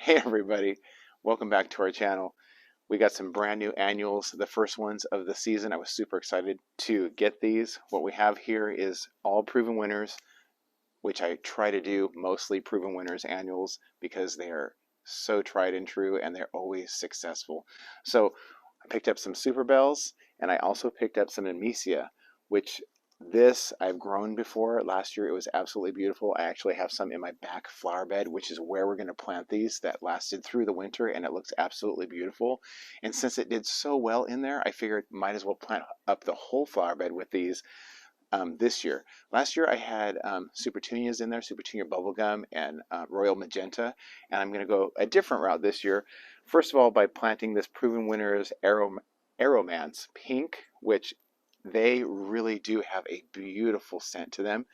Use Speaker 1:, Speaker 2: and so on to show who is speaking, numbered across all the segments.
Speaker 1: Hey everybody, welcome back to our channel. We got some brand new annuals, the first ones of the season. I was super excited to get these. What we have here is all proven winners, which I try to do mostly proven winners annuals because they are so tried and true and they're always successful. So I picked up some Super Bells and I also picked up some Nemesia, which this I've grown before. Last year it was absolutely beautiful. I actually have some in my back flower bed, which is where we're going to plant these, that lasted through the winter and it looks absolutely beautiful. And since it did so well in there, I figured might as well plant up the whole flower bed with these this year. Last year I had Super Tunias in there, Super Tunia Bubblegum and Royal Magenta, and I'm going to go a different route this year. First of all, by planting this Proven Winners Aromance Pink, which they really do have a beautiful scent to them.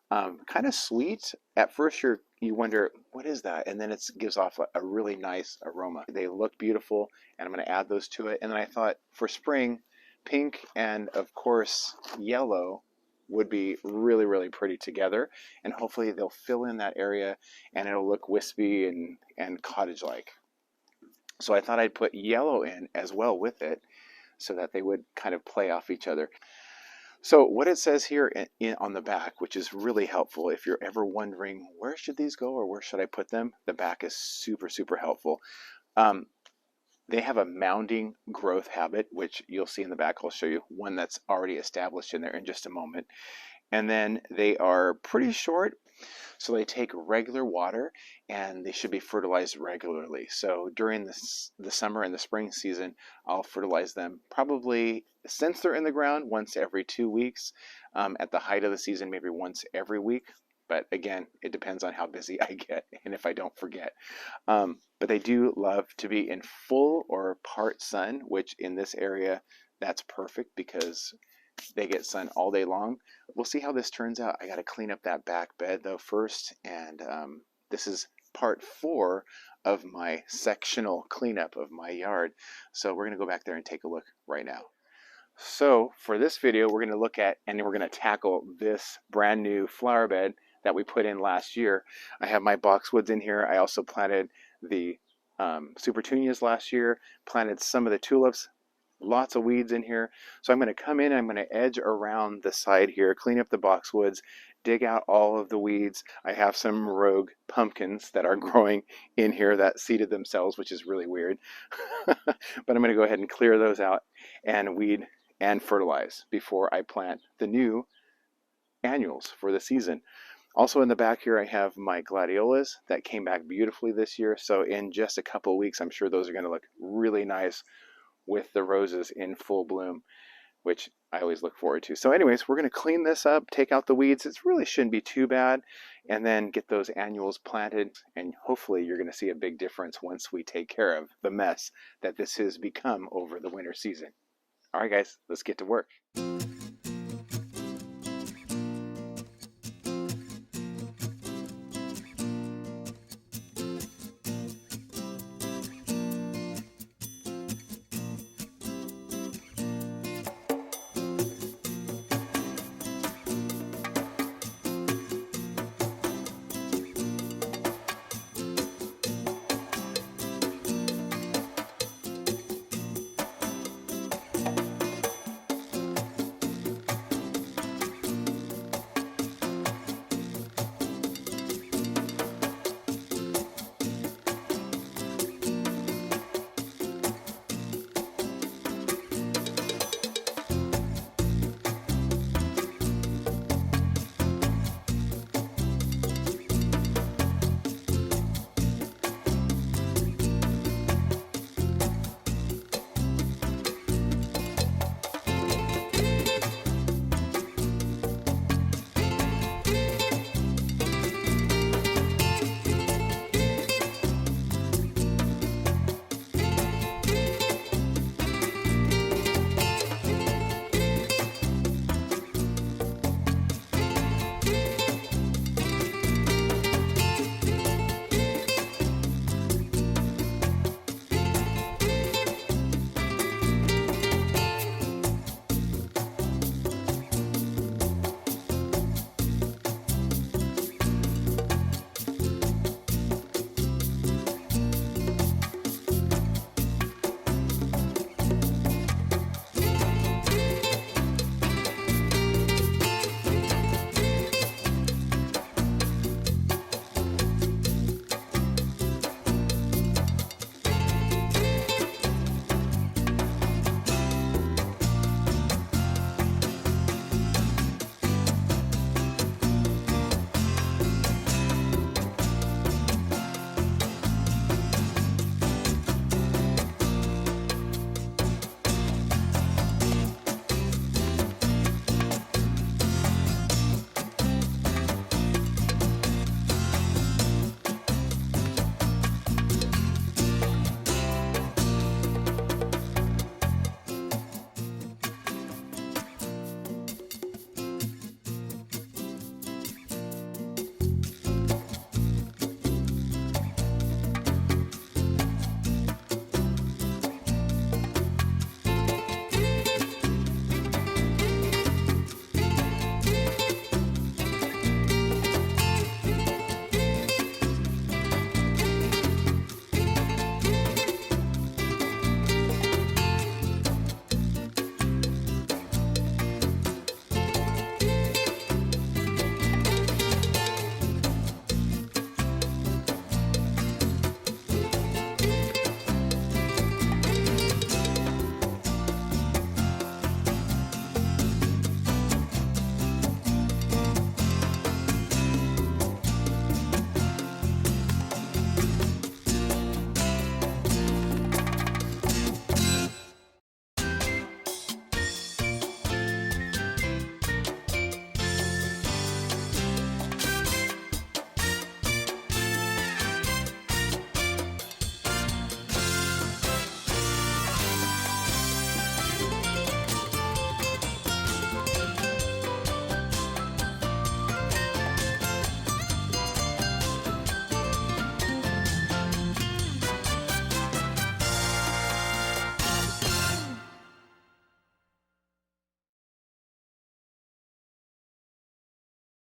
Speaker 1: Kind of sweet. At first you wonder, what is that? And then it gives off a really nice aroma. They look beautiful, and I'm going to add those to it. And then I thought for spring, pink and of course yellow would be really, really pretty together. And hopefully they'll fill in that area and it'll look wispy and cottage-like. So I thought I'd put yellow in as well with it so that they would kind of play off each other. So what it says here on the back, which is really helpful if you're ever wondering where should these go or where should I put them, the back is super, super helpful. They have a mounding growth habit, which you'll see in the back. I'll show you one that's already established in there in just a moment. And then they are pretty short, so they take regular water and they should be fertilized regularly. So during the summer and the spring season, I'll fertilize them probably, since they're in the ground, once every 2 weeks. At the height of the season, maybe once every week. But again, it depends on how busy I get and if I don't forget. But they do love to be in full or part sun, which in this area, that's perfect because they get sun all day long. We'll see how this turns out. I got to clean up that back bed though first, and this is part 4 of my sectional cleanup of my yard. So we're going to go back there and take a look right now. So for this video, we're going to look at and we're going to tackle this brand new flower bed that we put in last year. I have my boxwoods in here. I also planted the Super Tunias last year, planted some of the tulips. Lots of weeds in here. So I'm going to come in and I'm going to edge around the side here, clean up the boxwoods, dig out all of the weeds. I have some rogue pumpkins that are growing in here that seeded themselves, which is really weird. But I'm going to go ahead and clear those out and weed and fertilize before I plant the new annuals for the season. Also in the back here I have my gladiolas that came back beautifully this year. So in just a couple of weeks I'm sure those are going to look really nice with the roses in full bloom, which I always look forward to. So anyways, we're going to clean this up, take out the weeds. It really shouldn't be too bad, and then get those annuals planted, and hopefully you're going to see a big difference once we take care of the mess that this has become over the winter season. All right, guys, let's get to work.